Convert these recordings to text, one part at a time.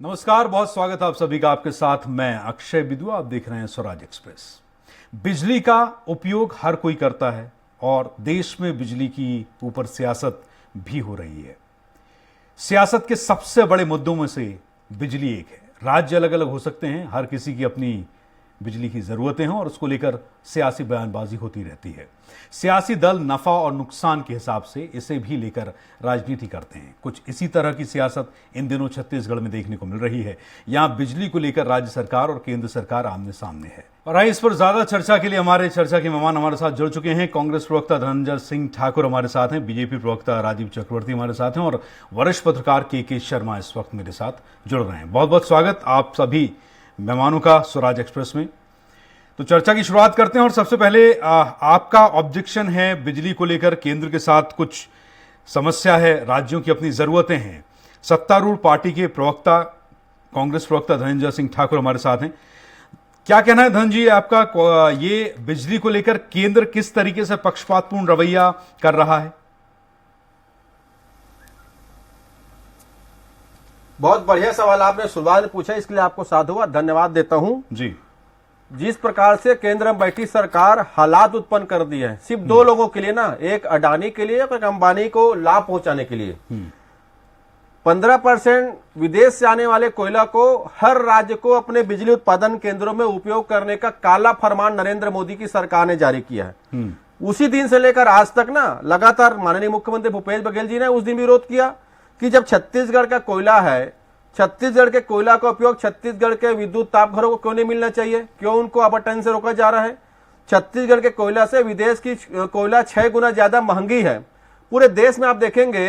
नमस्कार, बहुत स्वागत है आप सभी का। आपके साथ मैं अक्षय बिदु, आप देख रहे हैं स्वराज एक्सप्रेस। बिजली का उपयोग हर कोई करता है और देश में बिजली की ऊपर सियासत भी हो रही है। सियासत के सबसे बड़े मुद्दों में से बिजली एक है। राज्य अलग अलग हो सकते हैं, हर किसी की अपनी बिजली की जरूरतें हैं और उसको लेकर सियासी बयानबाजी होती रहती है। सियासी दल नफा और नुकसान के हिसाब से इसे भी लेकर राजनीति करते हैं। कुछ इसी तरह की सियासत इन दिनों छत्तीसगढ़ में देखने को मिल रही है। यहां बिजली को लेकर राज्य सरकार और केंद्र सरकार आमने सामने है। और आइए इस पर ज्यादा चर्चा के लिए हमारे चर्चा के मेहमान हमारे साथ जुड़ चुके हैं। कांग्रेस प्रवक्ता धनंजय सिंह ठाकुर हमारे साथ हैं, बीजेपी प्रवक्ता राजीव चक्रवर्ती हमारे साथ हैं और वरिष्ठ पत्रकार के शर्मा इस वक्त मेरे साथ जुड़ रहे हैं। बहुत बहुत स्वागत आप सभी मेहमानों का स्वराज एक्सप्रेस में। तो चर्चा की शुरुआत करते हैं और सबसे पहले आपका ऑब्जेक्शन है बिजली को लेकर। केंद्र के साथ कुछ समस्या है, राज्यों की अपनी जरूरतें हैं। सत्तारूढ़ पार्टी के प्रवक्ता कांग्रेस प्रवक्ता धनंजय सिंह ठाकुर हमारे साथ हैं। क्या कहना है धन जी आपका, ये बिजली को लेकर केंद्र किस तरीके से पक्षपातपूर्ण रवैया कर रहा है? बहुत बढ़िया सवाल आपने शुरुआत में पूछा, इसके लिए आपको साधुवाद धन्यवाद देता हूं जी। जिस प्रकार से केंद्र में बैठी सरकार हालात उत्पन्न कर दिए हैं सिर्फ दो लोगों के लिए ना, एक अडानी के लिए और एक अंबानी को लाभ पहुंचाने के लिए। 15% विदेश से आने वाले कोयला को हर राज्य को अपने बिजली उत्पादन केंद्रों में उपयोग करने का काला फरमान नरेंद्र मोदी की सरकार ने जारी किया है। उसी दिन से लेकर आज तक ना लगातार माननीय मुख्यमंत्री भूपेश बघेल जी ने उस दिन विरोध किया कि जब छत्तीसगढ़ का कोयला है, छत्तीसगढ़ के कोयला का उपयोग छत्तीसगढ़ के विद्युत ताप घरों को क्यों नहीं मिलना चाहिए, क्यों उनको आवंटन से रोका जा रहा है? छत्तीसगढ़ के कोयला से विदेश की कोयला 6 गुना ज्यादा महंगी है। पूरे देश में आप देखेंगे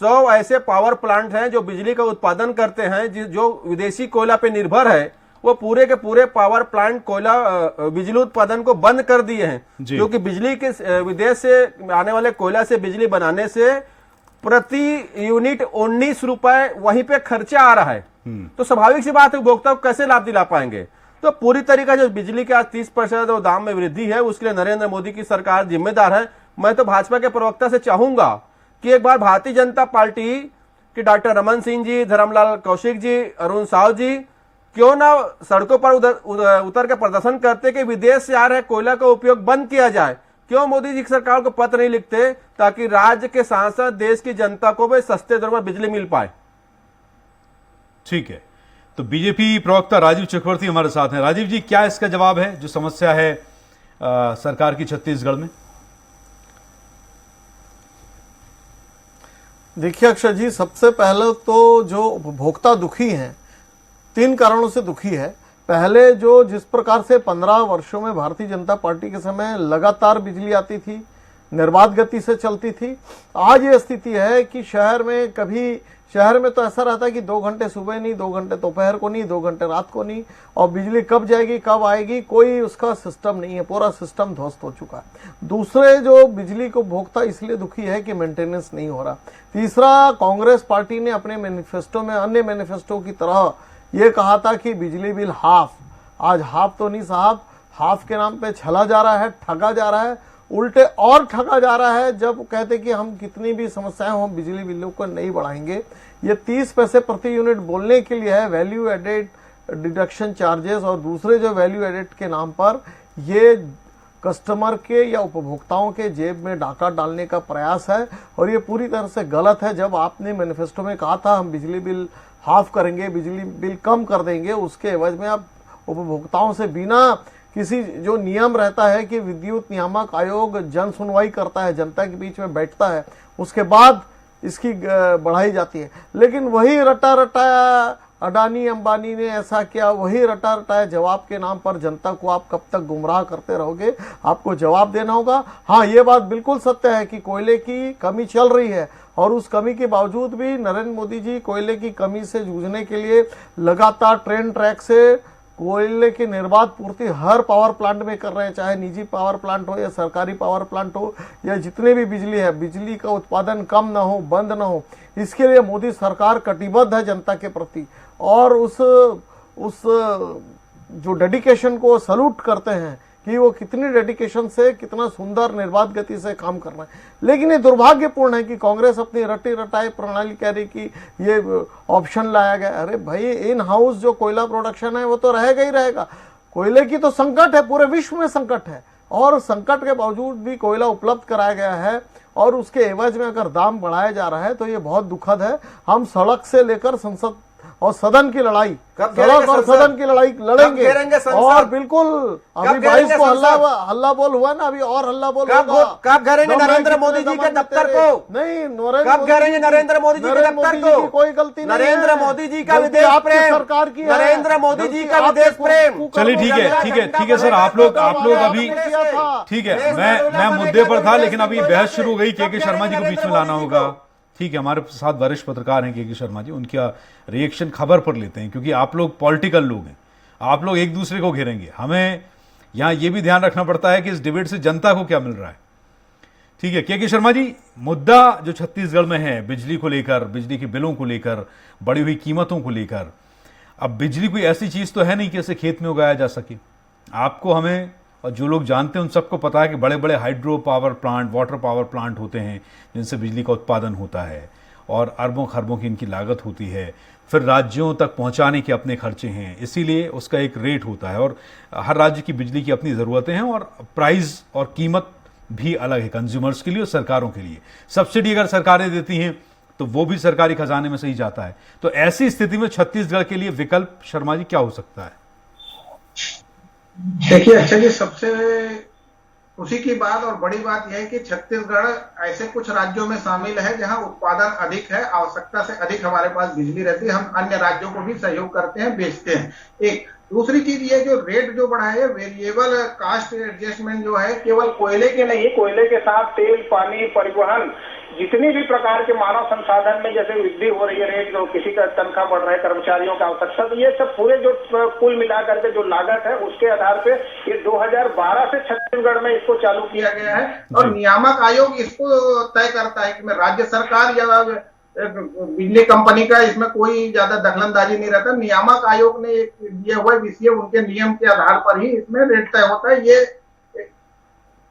100 ऐसे पावर प्लांट हैं जो बिजली का उत्पादन करते हैं, जो विदेशी कोयला पे निर्भर है, वो पूरे के पूरे पावर प्लांट कोयला बिजली उत्पादन को बंद कर दिए हैं, क्योंकि बिजली के विदेश से आने वाले कोयला से बिजली बनाने से प्रति यूनिट 19 रुपए वहीं पे खर्चा आ रहा है। तो स्वाभाविक सी बात है, उपभोक्ता को कैसे लाभ दिला पाएंगे? तो पूरी तरीका जो बिजली के आज 30% दाम में वृद्धि है, उसके लिए नरेंद्र मोदी की सरकार जिम्मेदार है। मैं तो भाजपा के प्रवक्ता से चाहूंगा कि एक बार भारतीय जनता पार्टी की डॉक्टर रमन सिंह जी, धर्मलाल कौशिक जी, अरुण साव जी क्यों ना सड़कों पर उतर के प्रदर्शन करते कि विदेश से आ रहे कोयला का उपयोग बंद किया जाए। क्यों मोदी जी की सरकार को पत्र नहीं लिखते ताकि राज्य के साथ साथ देश की जनता को भी सस्ते दर पर बिजली मिल पाए? ठीक है, तो बीजेपी प्रवक्ता राजीव चक्रवर्ती हमारे साथ हैं। राजीव जी, क्या इसका जवाब है जो समस्या है सरकार की छत्तीसगढ़ में? देखिए अक्षय जी, सबसे पहले तो जो उपभोक्ता दुखी हैं, 3 कारणों से दुखी है। पहले जो जिस प्रकार से 15 वर्षों में भारतीय जनता पार्टी के समय लगातार बिजली आती थी, निर्बाध गति से चलती थी, आज ये स्थिति है कि शहर में तो ऐसा रहता है कि 2 घंटे सुबह नहीं, 2 घंटे दोपहर को नहीं, 2 घंटे रात को नहीं, और बिजली कब जाएगी कब आएगी कोई उसका सिस्टम नहीं है, पूरा सिस्टम ध्वस्त हो चुका है। दूसरे जो बिजली को उपभोक्ता इसलिए दुखी है कि मेंटेनेंस नहीं हो रहा। तीसरा, कांग्रेस पार्टी ने अपने मैनिफेस्टो में अन्य मैनिफेस्टो की तरह ये कहा था कि बिजली बिल हाफ, आज हाफ तो नहीं साहब, हाफ के नाम पे छला जा रहा है, ठगा जा रहा है, उल्टे और ठगा जा रहा है। जब कहते कि हम कितनी भी समस्याएं हो, हम बिजली बिलों को नहीं बढ़ाएंगे। ये 30 पैसे प्रति यूनिट बोलने के लिए है, वैल्यू एडेड डिडक्शन चार्जेस, और दूसरे जो वैल्यू एडेड के नाम पर ये कस्टमर के या उपभोक्ताओं के जेब में डाका डालने का प्रयास है, और ये पूरी तरह से गलत है। जब आपने मैनिफेस्टो में कहा था हम बिजली बिल हाफ करेंगे, बिजली बिल कम कर देंगे, उसके एवज में आप उपभोक्ताओं से बिना किसी जो नियम रहता है कि विद्युत नियामक आयोग जन सुनवाई करता है, जनता के बीच में बैठता है, उसके बाद इसकी बढ़ाई जाती है। लेकिन वही रटा रटाया अडानी अंबानी ने ऐसा किया, वही रटा रटाया जवाब के नाम पर जनता को आप कब तक गुमराह करते रहोगे? आपको जवाब देना होगा। हाँ, ये बात बिल्कुल सत्य है कि कोयले की कमी चल रही है, और उस कमी के बावजूद भी नरेंद्र मोदी जी कोयले की कमी से जूझने के लिए लगातार ट्रेन ट्रैक से कोयले की निर्बाध पूर्ति हर पावर प्लांट में कर रहे हैं, चाहे निजी पावर प्लांट हो या सरकारी पावर प्लांट हो, या जितने भी बिजली है, बिजली का उत्पादन कम ना हो, बंद ना हो, इसके लिए मोदी सरकार कटिबद्ध है जनता के प्रति। और उस जो डेडिकेशन को सल्यूट करते हैं कि वो कितनी डेडिकेशन से, कितना सुंदर निर्बाध गति से काम कर रहे हैं। लेकिन ये दुर्भाग्यपूर्ण है कि कांग्रेस अपनी रटी रटाई प्रणाली कह रही कि ये ऑप्शन लाया गया। अरे भाई, इन हाउस जो कोयला प्रोडक्शन है वो तो रहेगा ही रहेगा। कोयले की तो संकट है, पूरे विश्व में संकट है, और संकट के बावजूद भी कोयला उपलब्ध कराया गया है, और उसके एवज में अगर दाम बढ़ाया जा रहा है तो ये बहुत दुखद है। हम सड़क से लेकर संसद और सदन की लड़ाई, सड़क और सदन की लड़ाई लड़ेंगे, और बिल्कुल अभी 22 को हल्ला बोल हुआ ना, अभी और हल्ला बोल होगा। कब घेरेंगे नरेंद्र मोदी जी के दफ्तर को? नहीं, कब घेरेंगे नरेंद्र मोदी जी के दफ्तर को? कोई गलती नहीं, नरेंद्र मोदी जी का विदेश प्रेम, सरकार की, नरेंद्र मोदी जी का विदेश प्रेम। चलिए ठीक है सर, आप लोग अभी ठीक है, मैं मुद्दे पर था, लेकिन अभी बहस शुरू हो गई। के शर्मा जी को बीच में लाना होगा। ठीक है, हमारे साथ वरिष्ठ पत्रकार हैं के शर्मा जी, उनका रिएक्शन खबर पर लेते हैं, क्योंकि आप लोग पॉलिटिकल लोग हैं, आप लोग एक दूसरे को घेरेंगे। हमें यहां यह भी ध्यान रखना पड़ता है कि इस डिबेट से जनता को क्या मिल रहा है। ठीक है, के शर्मा जी, मुद्दा जो छत्तीसगढ़ में है बिजली को लेकर, बिजली के बिलों को लेकर, बढ़ी हुई कीमतों को लेकर, अब बिजली कोई ऐसी चीज तो है नहीं कि इसे खेत में उगाया जा सके। आपको, हमें और जो लोग जानते हैं उन सबको पता है कि बड़े बड़े hydro power plant, water power plant होते हैं जिनसे बिजली का उत्पादन होता है, और अरबों खरबों की इनकी लागत होती है। फिर राज्यों तक पहुंचाने के अपने खर्चे हैं, इसीलिए उसका एक रेट होता है, और हर राज्य की बिजली की अपनी ज़रूरतें हैं, और प्राइस और कीमत भी अलग है कंज्यूमर्स के लिए और सरकारों के लिए। सब्सिडी अगर सरकारें देती हैं तो वो भी सरकारी खजाने में से ही जाता है। तो ऐसी स्थिति में छत्तीसगढ़ के लिए विकल्प, शर्मा जी, क्या हो सकता है? देखिए अच्छा जी, सबसे खुशी की बात और बड़ी बात यह है कि छत्तीसगढ़ ऐसे कुछ राज्यों में शामिल है जहां उत्पादन अधिक है, आवश्यकता से अधिक हमारे पास बिजली रहती है। हम अन्य राज्यों को भी सहयोग करते हैं, बेचते हैं। एक दूसरी चीज ये जो रेट जो बढ़ा है, वेरिएबल कास्ट एडजस्टमेंट जो है, केवल कोयले के नहीं, कोयले के साथ तेल, पानी, परिवहन, जितनी भी प्रकार के मानव संसाधन में जैसे वृद्धि हो रही है, रेट जो किसी का तनख्वाह बढ़ रहा है, कर्मचारियों का आवश्यकता, तो ये सब पूरे जो कुल मिलाकर के जो लागत है उसके आधार पे ये 2012 से छत्तीसगढ़ में इसको चालू किया गया है। और नियामक आयोग इसको तय करता है कि मैं राज्य सरकार या बिजली कंपनी का इसमें कोई ज्यादा दखलंदाजी नहीं रहता। नियामक आयोग ने एक दिया हुआ विषय, उनके नियम के आधार पर ही इसमें रेट तय होता है। ये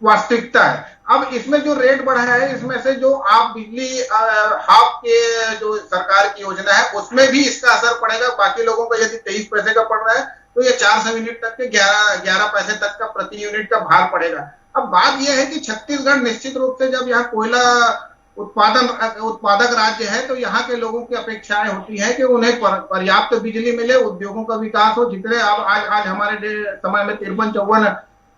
वास्तविकता है। अब इसमें जो रेट बढ़ा है, इसमें से जो आप बिजली हाफ के जो सरकार की योजना है उसमें भी इसका असर पड़ेगा। बाकी लोगों को यदि 23 पैसे का पड़ रहा है तो ये 400 यूनिट तक के 11 पैसे तक का प्रति यूनिट का भार पड़ेगा। अब बात यह है कि छत्तीसगढ़ निश्चित रूप से जब यहाँ कोयला उत्पादक राज्य है तो यहाँ के लोगों की अपेक्षाएं होती है कि उन्हें पर्याप्त बिजली मिले, उद्योगों का विकास हो। जितने अब आज हमारे समय में 53-54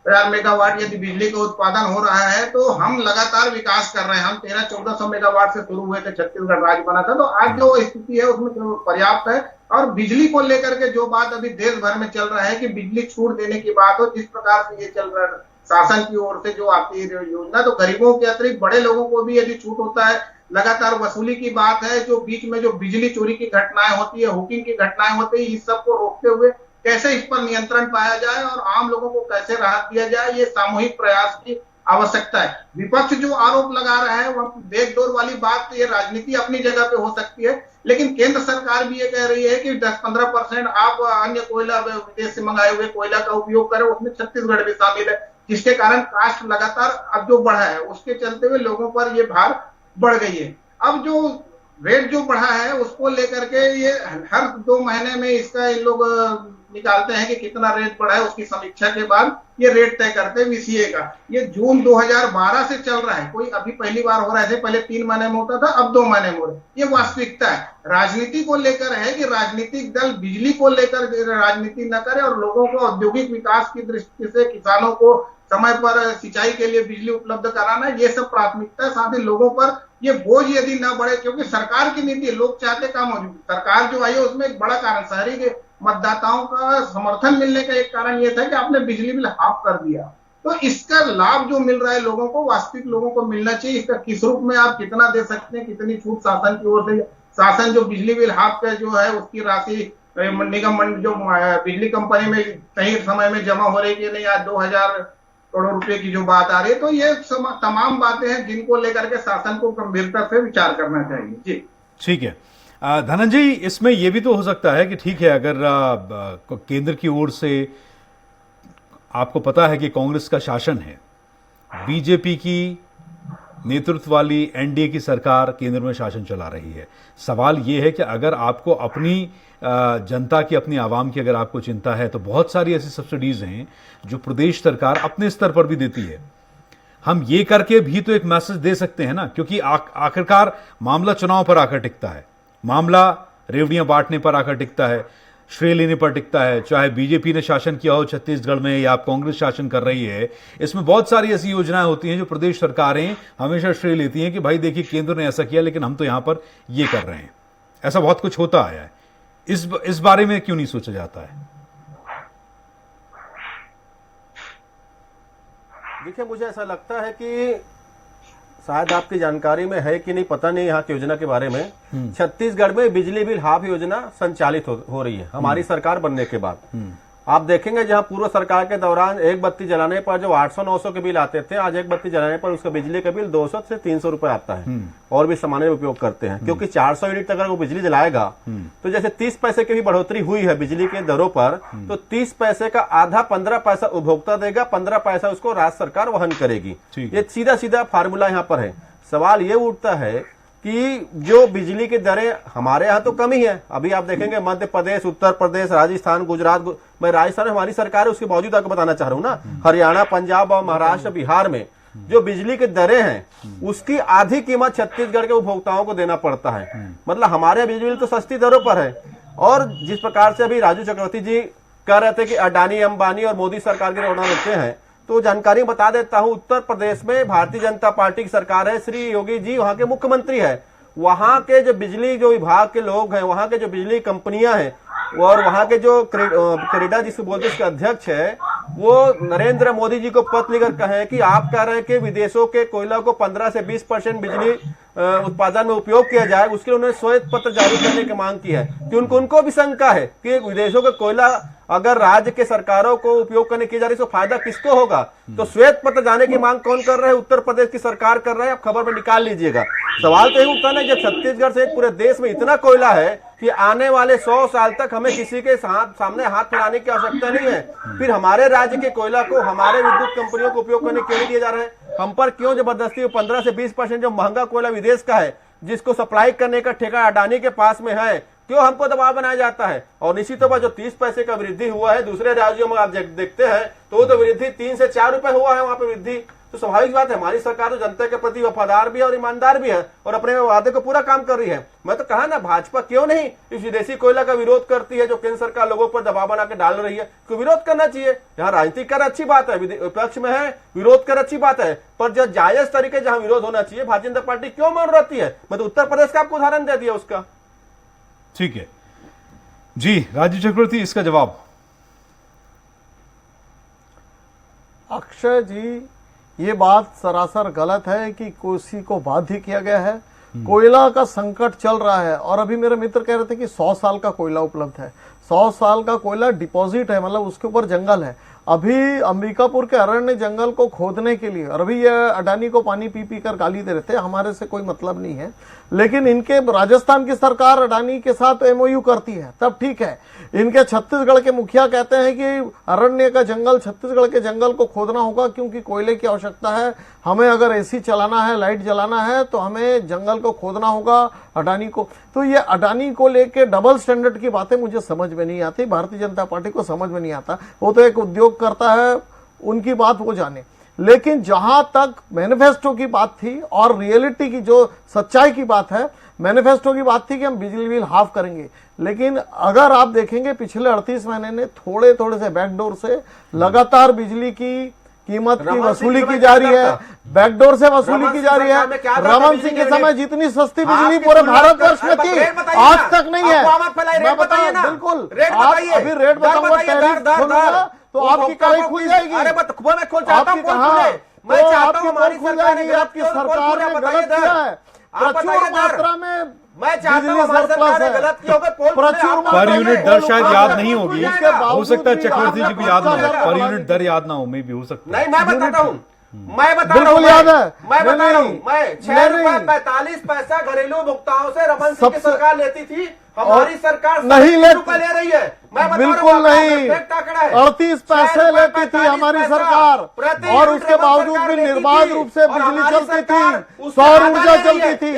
हजार मेगावाट यदि बिजली का उत्पादन हो रहा है तो हम लगातार विकास कर रहे हैं। हम 1300-1400 मेगावाट से शुरू हुए थे, छत्तीसगढ़ राज्य बना था। तो आज जो स्थिति है उसमें पर्याप्त है। और बिजली को लेकर के जो बात अभी देश भर में चल रहा है कि बिजली छूट देने की बात हो, जिस प्रकार से ये चल रहा है शासन की ओर से जो आती है योजना, तो गरीबों के अतिरिक्त बड़े लोगों को भी यदि छूट होता है। लगातार वसूली की बात है, जो बीच में जो बिजली चोरी की घटनाएं होती है, हुकिंग की घटनाएं होती है, इस सब को रोकते हुए कैसे इस पर नियंत्रण पाया जाए और आम लोगों को कैसे राहत दिया जाए, ये सामूहिक प्रयास की आवश्यकता है। विपक्ष जो आरोप लगा रहा है वह बेगडोर वाली बात, ये राजनीति अपनी जगह पे हो सकती है, लेकिन केंद्र सरकार भी ये कह रही है कि 10-15% आप अन्य कोयला विदेश से मंगाए हुए कोयला का उपयोग करें, उसमें छत्तीसगढ़ भी शामिल है, जिसके कारण कास्ट लगातार अब जो बढ़ा है उसके चलते हुए लोगों पर ये भार बढ़ गई है। अब जो रेट जो बढ़ा है उसको लेकर के ये हर 2 महीने में इसका इन लोग निकालते हैं कि कितना रेट बढ़ा है, उसकी समीक्षा के बाद ये रेट तय करते हैं वीसीए का। ये जून 2012 से चल रहा है, कोई अभी पहली बार हो रहा है, पहले 3 महीने में होता था, अब 2 महीने में हो रहा है। ये वास्तविकता है। राजनीति को लेकर है कि राजनीतिक दल बिजली को लेकर राजनीति न करे और लोगों को औद्योगिक विकास की दृष्टि से किसानों को समय पर सिंचाई के लिए बिजली उपलब्ध कराना, ये सब प्राथमिकता है। साथ ही लोगों पर ये बोझ यदि न बढ़े, क्योंकि सरकार की नीति, लोग चाहते काम मौजूद, सरकार जो आई है उसमें एक बड़ा कारण शहरी के मतदाताओं का समर्थन मिलने का एक कारण यह था कि आपने बिजली बिल हाफ कर दिया। तो इसका लाभ जो मिल रहा है लोगों को, वास्तविक लोगों को मिलना चाहिए। इसका किस रूप में आप कितना दे सकते हैं, कितनी छूट शासन की ओर से, शासन जो बिजली बिल हाफ का जो है उसकी राशि निगम जो बिजली कंपनी में सही समय में जमा हो रही है नहीं, आज 2000 करोड़ रुपए की जो बात आ रही है। तो ये तमाम बातें हैं जिनको लेकर के शासन को गंभीरता से विचार करना चाहिए। जी ठीक है। धनंजय, इसमें यह भी तो हो सकता है कि ठीक है, अगर केंद्र की ओर से आपको पता है कि कांग्रेस का शासन है, बीजेपी की नेतृत्व वाली एनडीए की सरकार केंद्र में शासन चला रही है। सवाल यह है कि अगर आपको अपनी जनता की, अपनी आवाम की अगर आपको चिंता है, तो बहुत सारी ऐसी सब्सिडीज हैं जो प्रदेश सरकार अपने स्तर पर भी देती है। हम ये करके भी तो एक मैसेज दे सकते हैं ना, क्योंकि आखिरकार मामला चुनाव पर आकर टिकता है, मामला रेवड़ियां बांटने पर आकर टिकता है, श्रेय लेने पर टिकता है। चाहे बीजेपी ने शासन किया हो छत्तीसगढ़ में या कांग्रेस शासन कर रही है, इसमें बहुत सारी ऐसी योजनाएं होती हैं जो प्रदेश सरकारें हमेशा श्रेय लेती हैं कि भाई देखिए केंद्र ने ऐसा किया लेकिन हम तो यहां पर ये कर रहे हैं। ऐसा बहुत कुछ होता आया है। इस बारे में क्यों नहीं सोचा जाता है? देखिए, मुझे ऐसा लगता है कि शायद आपकी जानकारी में है कि नहीं पता नहीं यहाँ की योजना के बारे में। छत्तीसगढ़ में बिजली बिल हाफ योजना संचालित हो रही है हमारी सरकार बनने के बाद। आप देखेंगे जहाँ पूर्व सरकार के दौरान एक बत्ती जलाने पर जो 800-900 के बिल आते थे, आज एक बत्ती जलाने पर उसका बिजली का बिल 200 से 300 रुपए आता है। और भी सामान्य उपयोग करते हैं, क्योंकि 400 यूनिट तक अगर वो बिजली जलाएगा तो जैसे 30 पैसे की भी बढ़ोतरी हुई है बिजली के दरों पर, तो 30 पैसे का आधा 15 पैसा उपभोक्ता देगा, 15 पैसा उसको राज्य सरकार वहन करेगी। ये सीधा सीधा फार्मूला यहाँ पर है। सवाल ये उठता है कि जो बिजली की दरें हमारे यहाँ तो कम ही है। अभी आप देखेंगे मध्य प्रदेश, उत्तर प्रदेश, राजस्थान, गुजरात, मैं राजस्थान में हमारी सरकार है उसके बावजूद आपको बताना चाह रहा हूँ ना, हरियाणा, पंजाब और महाराष्ट्र, बिहार में जो बिजली की दरें हैं उसकी आधी कीमत छत्तीसगढ़ के उपभोक्ताओं को देना पड़ता है। मतलब हमारे बिजली बिल तो सस्ती दरों पर है। और जिस प्रकार से अभी राजू चक्रवर्ती जी कह रहे थे कि अडानी, अंबानी और मोदी सरकार के रोना रुकते हैं, तो जानकारी बता देता हूं, उत्तर प्रदेश में भारतीय जनता पार्टी की सरकार है, श्री योगी जी वहां के मुख्यमंत्री है। वहां के जो बिजली जो विभाग के लोग हैं, वहां के जो बिजली कंपनियां हैं और वहां के जो क्रेडा जिसको बोलते हैं उसके अध्यक्ष है, वो नरेंद्र मोदी जी को पत्र लिखकर कहे कि आप कह रहे हैं कि विदेशों के कोयला को 15 से 20% बिजली उत्पादन में उपयोग किया जाए, उसके लिए उन्होंने श्वेत पत्र जारी करने की मांग की है। कि उनको भी शंका है कि विदेशों का कोयला अगर राज्य के सरकारों को उपयोग करने की जा रही है तो फायदा किसको होगा। तो श्वेत पत्र जाने की मांग कौन कर रहा है? उत्तर प्रदेश की सरकार कर रहा है। आप खबर में निकाल लीजिएगा। सवाल तो यही उठता है, जब छत्तीसगढ़ से पूरे देश में इतना कोयला है कि आने वाले 100 साल तक हमें किसी के सामने हाथ फैलाने की आवश्यकता नहीं है, फिर हमारे राज्य के कोयला को हमारे विद्युत कंपनियों को उपयोग करने क्यों नहीं दिए जा रहे हैं? हम पर क्यों जबरदस्ती 15 से 20% जो महंगा कोयला विदेश का है, जिसको सप्लाई करने का ठेका अडानी के पास में है, क्यों हमको दबाव बनाया जाता है? और निश्चित तौर पर जो 30 पैसे का वृद्धि हुआ है दूसरे राज्यों में आप देखते हैं तो वो तो वृद्धि 3 से 4 रुपए हुआ है वहां पे वृद्धि। तो स्वाभाविक बात है हमारी सरकार तो जनता के प्रति वफादार भी है और ईमानदार भी है और अपने वादे को पूरा काम कर रही है। मैं तो कहा ना, भाजपा क्यों नहीं इस विदेशी कोयला का विरोध करती है जो केंद्र सरकार लोगों पर दबाव बना के डाल रही है? क्यों विरोध करना चाहिए? यहाँ राजनीति कर अच्छी बात है, विपक्ष में है, विरोध कर अच्छी बात है, पर जो जायज तरीके जहां विरोध होना चाहिए भारतीय जनता पार्टी क्यों मान रहती है? मैं तो उत्तर प्रदेश का आपको उदाहरण दे दिया उसका। ठीक है जी, राजीव चक्रवर्ती, इसका जवाब। अक्षय जी, ये बात सरासर गलत है कि किसी को बाध्य किया गया है। कोयला का संकट चल रहा है और अभी मेरे मित्र कह रहे थे कि 100 साल का कोयला उपलब्ध है। 100 साल का कोयला डिपॉजिट है, मतलब उसके ऊपर जंगल है। अभी अंबिकापुर के अरण्य जंगल को खोदने के लिए, और अभी ये अडानी को पानी पी पी कर गाली दे रहे थे, हमारे से कोई मतलब नहीं है, लेकिन इनके राजस्थान की सरकार अडानी के साथ एमओयू करती है तब ठीक है। इनके छत्तीसगढ़ के मुखिया कहते हैं कि अरण्य का जंगल, छत्तीसगढ़ के जंगल को खोदना होगा क्योंकि कोयले की आवश्यकता है, हमें अगर एसी चलाना है, लाइट जलाना है तो हमें जंगल को खोदना होगा अडानी को। तो ये अडानी को लेके डबल स्टैंडर्ड की बातें मुझे समझ में नहीं आती, भारतीय जनता पार्टी को समझ में नहीं आता। वो तो एक उद्योग करता है, उनकी बात वो जाने। लेकिन जहां तक मैनिफेस्टो की बात थी और रियलिटी की जो सच्चाई की बात है, मैनिफेस्टो की बात थी कि हम बिजली बिल हाफ करेंगे, लेकिन अगर आप देखेंगे पिछले 38 महीने ने थोड़े थोड़े से बैकडोर से लगातार बिजली की कीमत की वसूली की जा रही है, बैकडोर से वसूली की जा रही है। रमन सिंह के समय जितनी सस्ती बिजली पूरे भारतवर्ष में थी आज तक नहीं है। मैं बताऊं, बिल्कुल आप अभी रेट बताऊंगा, टैरिफ खोलूंगा तो आपकी कड़ाई खुल जाएगी। अरे मैं खोल चाहता हूं, मैं चाहता हूं हमारी सरकार ने आपकी सरकार ने गलत किया है, प्रचुर मात्रा में मैं चाहता हूं हमारी सरकार ने गलत किया होगा। पर यूनिट दर शायद याद नहीं होगी, हो सकता है चक्रवर्ती जी को याद ना हो, पर यूनिट दर याद ना हो, मे भी हो सकता है। नहीं, मैं बताता हूं, मैं बता रहा हूं, मैं बता रहा हूं, मैं 6 रुपए 45 पैसा घरेलू उपभोक्ताओं से रमन सिंह की सरकार लेती थी, हमारी सरकार नहीं ले रुपए ले रही है। मैं बता रहा बिल्कुल हूं, नहीं। perfect आंकड़ा है। 38 पैसे लेती थी हमारी सरकार, और उसके बावजूद भी निर्बाध रूप से बिजली चलती थी, सौर ऊर्जा चलती थी,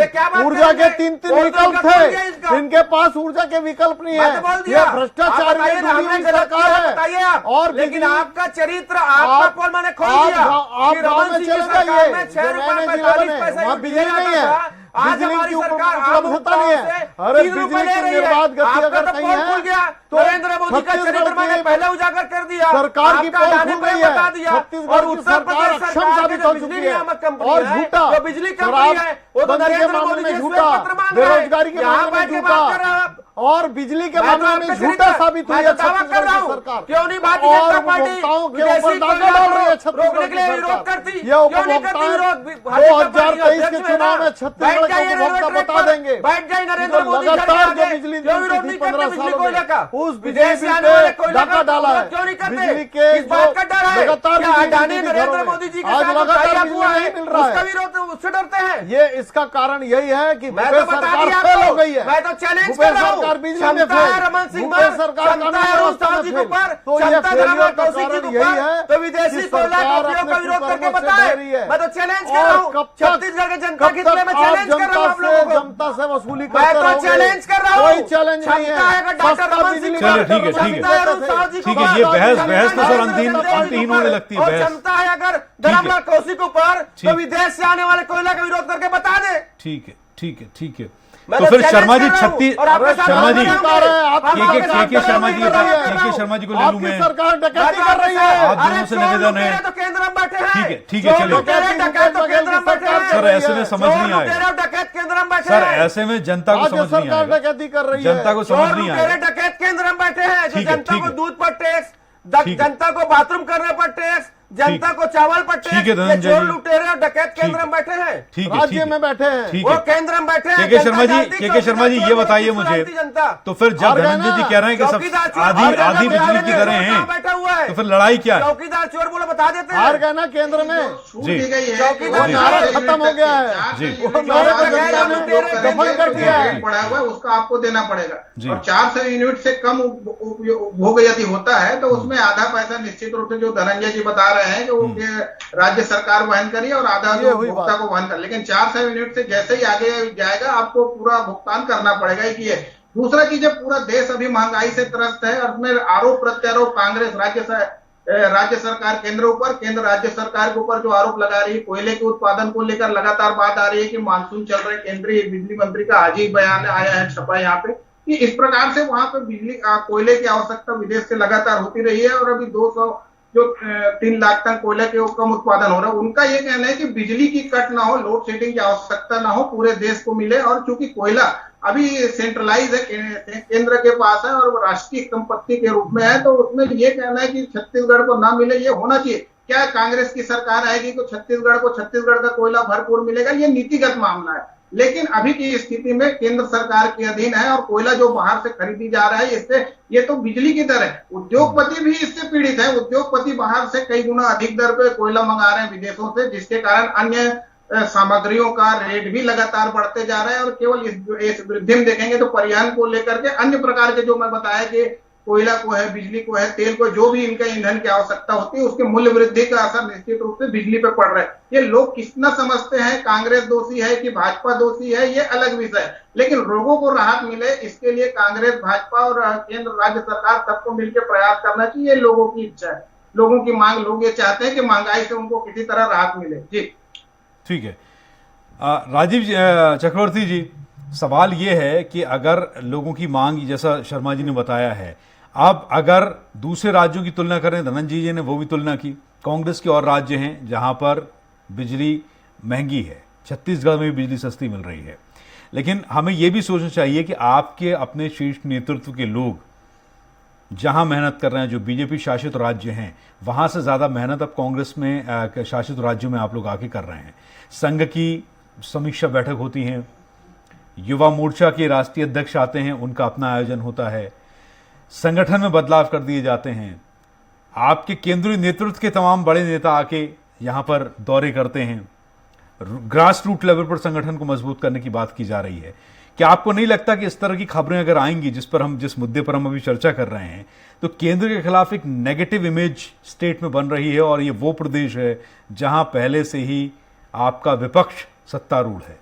ऊर्जा के 3 विकल्प थे, इनके पास ऊर्जा के विकल्प नहीं है। ये भ्रष्टाचार की डूबी हुई सरकार है। और लेकिन आपका चरित्र, आपका पोल मैंने खोल दिया। आप गाँव में चले जाइए, 6 रुपए 45 पैसे वहाँ बिजली नहीं है, आज बिजली हमारी की सरकार उपलब्धता नहीं है। अरे बिजली की निर्बाध गति अगर कहीं है तो नरेंद्र मोदी का चरित्र मैंने पहले उजागर कर दिया, सरकार की पोल दाने खुल पे गई है। बता दिया। छत्तीसगढ़ और की उत्तर सरकार प्रदेश अक्षम सरकार साबित की हो जो चुकी बिजली है, नियामक कंपनी और है, झूठा जो बिजली कंपनी है, वो तो बंदी के नरेंद्र मामले मोदी में जी झूठा, पत्र मांग रहे हैं। बेरोजगारी के यहाँ मामले में बैठ के बात कर रहे हैं झूठा, आप। और बिजली के मैं तो मामले में आपका झूठा चरित्र- साबित हुई मैं है तो दावा कर छत्तीसगढ़ रहा की हूं, सरकार। क्यों नहीं भारतीय और जनता पार्टी उपभोक्ताओं के विदेशी ऊपर दागा कोयला डाल रही है को छत्तीसगढ़ रोकने के लिए की विरोध सरकार। करती, ये क्यों नहीं करती उपभोक्ता विरोध? 2023 के चुनाव में छत्तीसगढ़ बैठ जाइए को उपभोक्ता रेलवे बता ट्रैक देंगे। पर, बैठ जाइए नरेंद्र तो मोदी जी लगातार आगे, जो बिजली क्यों विरोध दी नहीं 15 करते बिजली सालों कोयला का? में, उस विदेश बिजली से आने वाले पे कोयला डाका का डाला है। क्यों नहीं करते? बिजली के इस बात का डर है लगातार क्या बिजली अडानी दी नरेंद्र घरों में। मोदी जी के आज साथ लगातार टाई अप बिजली हुआ है, नहीं मिल रहा उसका है। विरोध उससे डरते हैं। ये इसका कारण यही है कि मैं भूपेश तो बता सरकार दिया फेल हो आपको, गई है। मैं तो चैलेंज भूपेश कर रहा हूं। सरकार बिजली में क्षमता है फेल, रमन सिंह भूपेश पर, सरकार क्षमता है कानून अरुण साहू व्यवस्था जी में के फेल। ऊपर, तो ये क्षमता है फेलियर रमन का कौशिक जी कारण के यही ऊपर, है तो विदेशी कि कोयला का सरकार उपयोग का अपने विरोध करके कुकर्मों से बताए। डर रही है। मैं तो चैलेंज कर रहा हूं, छत्तीसगढ़ के जनता के लिए मैं चैलेंज कर रहा हूं आप लोगों को। जनता से वसूली मैं करते तो रहोगे। चैलेंज कर रहा हूं। कोई चैलेंज नहीं क्षमता है है। अगर डॉक्टर सस्ता रमन बिजली सिंह चलो, पर, ठीक है, ठीक है। क्षमता है अरुण साहू जी ठीक के है, ये ऊपर, बहस तो सर नरेंद्र अंतहीन मोदी होने जी लगती है और बहस। क्षमता है अगर धर्मलाल कौशिक के ऊपर, तो ठीक। विदेश से आने वाले कोयला का विरोध करके बता दे। ठीक है, ठीक है, ठीक है। मैं तो तो फिर चैलेंज शर्मा जी कर रहा हूं, छत्तीस और आपके साथ शर्मा जी बात कर रहा हूं। आप आपके के- साथ के बात शर्मा कर जी रहा हूं, बताइए। कर रहा हूं। के शर्मा जी को ले लूं आपकी मैं। सरकार डकैती मैं कर रही है। आप दोनों अरे से चोर निवेदन है। लुटेरे तो केंद्र में बैठे हैं। ठीक है, ठीक है, चोर चलिए। लुटेरे डकैत तो केंद्र में बैठे हैं। सर ऐसे में समझ चोर नहीं लुटेरे आया और डकैत केंद्र में बैठे सर, हैं। ऐसे में जनता को आज समझ नहीं सरकार आएगा, डकैती कर रही है। जनता को चोर समझ नहीं लुटेरे आएगा। डकैत केंद्र में बैठे हैं, जो ठीक है, जनता ठीक को है। दूध पर टैक्स, ठीक है। जनता को बाथरूम करने पर टैक्स, जनता को चावल पर ठीक है, टैक्स, ये धनंजय चोर जी। लुटेरे और डकैत ठीक केंद्र है। में बैठे हैं। ठीक है, ठीक राज्य है, में बैठे हैं। ठीक वो है। केंद्र में बैठे हैं। के शर्मा जी, जनता जानती, के शर्मा जी ये चौकीदार बताइए चोर मुझे, की जनता। तो फिर जब हार गए धनंजय जी ना। कह रहे हैं कि सब चौकीदार चोर आधी हार गए आधी ना, बिजली की चोर दरें कहाँ बैठा हुआ है? हैं, तो फिर लड़ाई क्या है? चौकीदार चोर बोले बता देते हार हैं। गए ना केंद्र में। छूट जी। दी गई है। चौकीदार कि नारा चार खत्म हो गया है। चार जी। यूनिट वो नारा का तो जनता ने उपयोग करेंगे, दफन कर दिया है। जो पड़ा हुआ है उसका आपको देना पड़ेगा। जी। और 400 यूनिट से कम उपभोग यदि होता है तो उसमें आधा पैसा निश्चित रूप से जो धनंजय जी बता रहे हैं कि वो राज्य सरकार वहन करिए और आधा ये जो हुई उपभोक्ता को वहन कर। लेकिन 400 यूनिट से जैसे ही आगे जाएगा आपको पूरा भुगतान करना पड़ेगा। एक ये दूसरा चीज है, पूरा देश अभी महंगाई से त्रस्त है और उसमें आरोप प्रत्यारोप कांग्रेस राज्य सरकार केंद्र ऊपर, केंद्र राज्य सरकार के ऊपर जो आरोप लगा रही है। कोयले के उत्पादन को लेकर लगातार बात आ रही है कि मानसून चल रहे, केंद्रीय बिजली मंत्री का आज ही बयान आया है, छपा यहाँ पे, कि इस प्रकार से वहां पे बिजली कोयले की आवश्यकता विदेश से लगातार होती रही है और अभी 3 लाख टन कोयले के कम उत्पादन हो रहा है। उनका ये कहना है कि बिजली की कट ना हो, लोड शेडिंग की आवश्यकता ना हो, पूरे देश को मिले। और चूंकि कोयला अभी सेंट्रलाइज है, केंद्र के पास है और वो राष्ट्रीय संपत्ति के रूप में है, तो उसमें ये कहना है कि छत्तीसगढ़ को ना मिले, ये होना चाहिए। क्या कांग्रेस की सरकार आएगी तो छत्तीसगढ़ का कोयला भरपूर मिलेगा? ये नीतिगत मामला है। लेकिन अभी की स्थिति में केंद्र सरकार के अधीन है और कोयला जो बाहर से खरीदी जा रहा है, इससे ये तो बिजली की दर है। उद्योगपति भी इससे पीड़ित है। उद्योगपति बाहर से कई गुना अधिक दर पे कोयला मंगा रहे हैं विदेशों से, जिसके कारण अन्य सामग्रियों का रेट भी लगातार बढ़ते जा रहा है। और केवल इस वृद्धि में देखेंगे तो परिवहन को लेकर के अन्य प्रकार के जो मैं बताया कि कोयला को है, बिजली को है, तेल को, जो भी इनका ईंधन की आवश्यकता होती है, उसके मूल्य वृद्धि का असर निश्चित रूप से बिजली पे पड़ रहा है। ये लोग कितना समझते हैं, कांग्रेस दोषी है कि भाजपा दोषी है, ये अलग विषय है। लेकिन लोगों को राहत मिले, इसके लिए कांग्रेस, भाजपा और केंद्र राज्य सरकार सबको मिलकर प्रयास करना चाहिए। ये लोगों की इच्छा है, लोगों की मांग। लोग ये चाहते हैं कि महंगाई से उनको किसी तरह राहत मिले। जी ठीक है। राजीव चक्रवर्ती जी, सवाल ये है कि अगर लोगों की मांग, जैसा शर्मा जी ने बताया है, अब अगर दूसरे राज्यों की तुलना करें, धनंजय जी ने वो भी तुलना की, कांग्रेस के और राज्य हैं जहां पर बिजली महंगी है, छत्तीसगढ़ में भी बिजली सस्ती मिल रही है। लेकिन हमें ये भी सोचना चाहिए कि आपके अपने शीर्ष नेतृत्व के लोग जहां मेहनत कर रहे हैं, जो बीजेपी शासित राज्य हैं, वहां से ज़्यादा मेहनत अब कांग्रेस में शासित राज्यों में आप लोग आके कर रहे हैं। संघ की समीक्षा बैठक होती हैं, युवा मोर्चा के राष्ट्रीय अध्यक्ष आते हैं, उनका अपना आयोजन होता है, संगठन में बदलाव कर दिए जाते हैं, आपके केंद्रीय नेतृत्व के तमाम बड़े नेता आके यहाँ पर दौरे करते हैं, ग्रास रूट लेवल पर संगठन को मजबूत करने की बात की जा रही है। क्या आपको नहीं लगता कि इस तरह की खबरें अगर आएंगी, जिस मुद्दे पर हम अभी चर्चा कर रहे हैं, तो केंद्र के खिलाफ एक नेगेटिव इमेज स्टेट में बन रही है, और ये वो प्रदेश है जहां पहले से ही आपका विपक्ष सत्तारूढ़ है?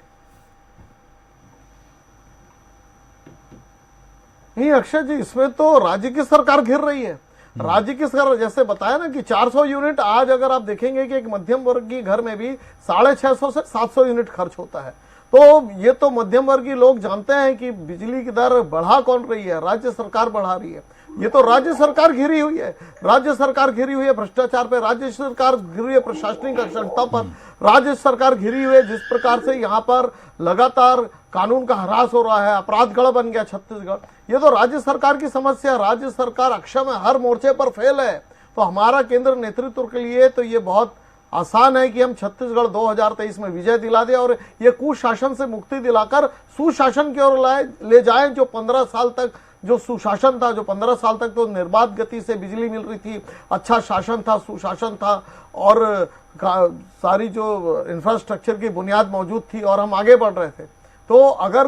नहीं अक्षय जी, इसमें तो राज्य की सरकार घिर रही है। राज्य की सरकार, जैसे बताया ना कि 400 यूनिट, आज अगर आप देखेंगे कि एक मध्यम वर्गीय घर में भी 650 से 700 यूनिट खर्च होता है। तो ये तो मध्यम वर्गीय लोग जानते हैं कि बिजली की दर बढ़ा कौन रही है, राज्य सरकार बढ़ा रही है। ये तो राज्य सरकार घिरी हुई है, राज्य सरकार घिरी हुई है भ्रष्टाचार पे, राज्य सरकार घिरी हुई है प्रशासनिक अक्षमता पर, राज्य सरकार घिरी हुई है जिस प्रकार से यहाँ पर लगातार कानून का ह्रास हो रहा है, अपराधगढ़ बन गया छत्तीसगढ़। ये तो राज्य सरकार की समस्या, राज्य सरकार अक्षम है, हर मोर्चे पर फेल है। तो हमारा केंद्र नेतृत्व के लिए तो ये बहुत आसान है कि हम छत्तीसगढ़ 2023 में विजय दिला दे और ये कुशासन से मुक्ति दिलाकर सुशासन की ओर ले जाए। जो 15 साल तक जो सुशासन था, जो 15 साल तक तो निर्बाध गति से बिजली मिल रही थी, अच्छा शासन था, सुशासन था और सारी जो इंफ्रास्ट्रक्चर की बुनियाद मौजूद थी और हम आगे बढ़ रहे थे। तो अगर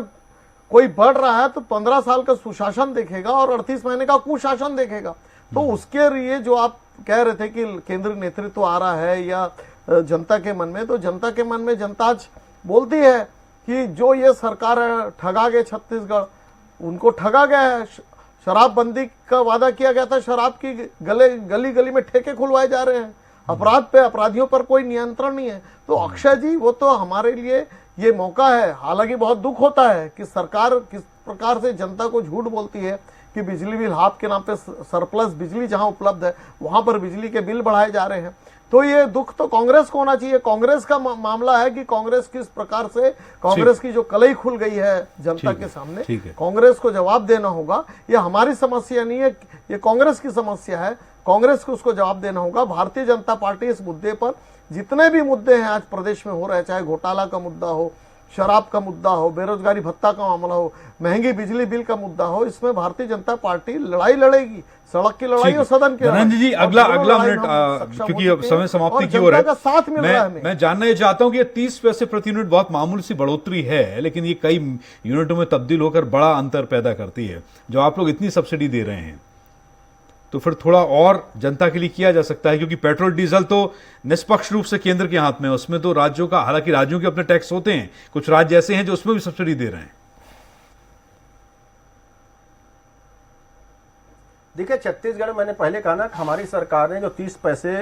कोई बढ़ रहा है तो 15 साल का सुशासन देखेगा और 38 महीने का कुशासन देखेगा। तो उसके लिए जो आप कह रहे थे कि केंद्रीय नेतृत्व आ रहा है या जनता के मन में, तो जनता के मन में जनता आज बोलती है कि जो ये सरकार है ठगा गए छत्तीसगढ़, उनको ठगा गया है। शराबबंदी का वादा किया गया था, शराब की गली गली में ठेके खुलवाए जा रहे हैं, अपराध पे अपराधियों पर कोई नियंत्रण नहीं है। तो अक्षय जी, वो तो हमारे लिए ये मौका है। हालांकि बहुत दुख होता है कि सरकार किस प्रकार से जनता को झूठ बोलती है कि बिजली बिल हाफ के नाम पे सरप्लस बिजली जहां उपलब्ध है वहां पर बिजली के बिल बढ़ाए जा रहे हैं। तो ये दुख तो कांग्रेस को होना चाहिए। कांग्रेस का मामला है कि कांग्रेस किस प्रकार से कांग्रेस की जो कलई खुल गई है जनता के सामने, कांग्रेस को जवाब देना होगा। ये हमारी समस्या नहीं है, ये कांग्रेस की समस्या है। कांग्रेस को उसको जवाब देना होगा। भारतीय जनता पार्टी इस मुद्दे पर, जितने भी मुद्दे हैं आज प्रदेश में हो रहे हैं, चाहे घोटाला का मुद्दा हो, शराब का मुद्दा हो, बेरोजगारी भत्ता का मामला हो, महंगी बिजली बिल का मुद्दा हो, इसमें भारतीय जनता पार्टी लड़ाई लड़ेगी। सड़क की लड़ाई और सदन की लड़ाई। जी, अगला मिनट, क्योंकि अब समय समाप्ति की ओर है, साथ मिल रहा है। मैं जानना ये चाहता हूं कि 30 पैसे प्रति यूनिट बहुत मामूली सी बढ़ोतरी है, लेकिन ये कई यूनिटों में तब्दील होकर बड़ा अंतर पैदा करती है। जो आप लोग इतनी सब्सिडी दे रहे हैं, तो फिर थोड़ा और जनता के लिए किया जा सकता है, क्योंकि पेट्रोल डीजल तो निष्पक्ष रूप से केंद्र के हाथ में है। उसमें तो राज्यों का, हालांकि राज्यों के अपने टैक्स होते हैं, कुछ राज्य ऐसे हैं जो उसमें भी सब्सिडी दे रहे हैं। देखिए, छत्तीसगढ़ में मैंने पहले कहा ना, हमारी सरकार ने जो 30 पैसे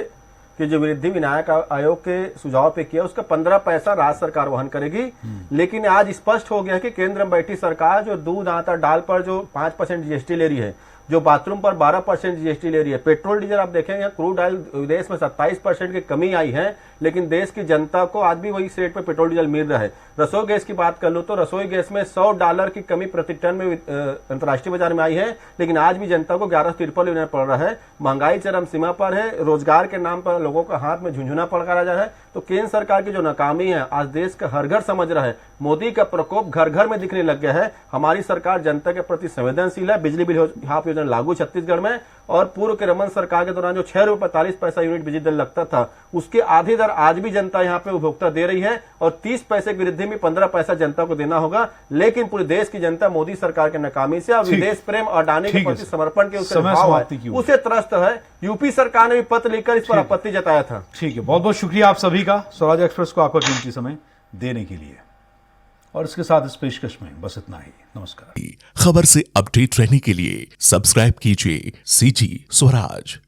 की जो वृद्धि विनायक आयोग के सुझाव पे किया, उसका 15 पैसा राज्य सरकार वहन करेगी। लेकिन आज स्पष्ट हो गया है कि केंद्र में बैठी सरकार जो दूध, आटा, दाल पर जो 5% जीएसटी ले रही है, जो बाथरूम पर 12% जीएसटी ले रही है, पेट्रोल डीजल आप देखेंगे क्रूड ऑयल विदेश में 27% की कमी आई है, लेकिन देश की जनता को आज भी वही रेट पे पेट्रोल डीजल मिल रहा है। रसोई गैस की बात कर लो तो रसोई गैस में $100 की कमी प्रति टन में अंतर्राष्ट्रीय बाजार में आई है, लेकिन आज भी जनता को 1153 लेना पड़ रहा है। महंगाई चरम सीमा पर है, रोजगार के नाम पर लोगों का हाथ में झुंझुना पड़का जा रहा है। तो केंद्र सरकार की जो नाकामी है आज देश का हर घर समझ रहा है। मोदी का प्रकोप घर घर में दिखने लग गया है। हमारी सरकार जनता के प्रति संवेदनशील है। बिजली बिल हाफ योजना लागू छत्तीसगढ़ में, और पूर्व के रमन सरकार के दौरान जो ₹6.45 यूनिट बिजली दर लगता था, उसके आधी दर आज भी जनता यहाँ पे उपभोक्ता दे रही है, और 30 पैसे की वृद्धि में 15 पैसा जनता को देना होगा। लेकिन पूरे देश की जनता मोदी सरकार के नाकामी से और विदेश प्रेम और अडानी के प्रति समर्पण के उसे त्रस्त है। यूपी सरकार ने भी पत्र लिखकर इस पर आपत्ति जताया था। ठीक है, बहुत बहुत शुक्रिया आप सभी का, स्वराज एक्सप्रेस को आपका कीमती समय देने के लिए। और इसके साथ इस पेशकश में बस इतना ही। नमस्कार। खबर से अपडेट रहने के लिए सब्सक्राइब कीजिए CG स्वराज।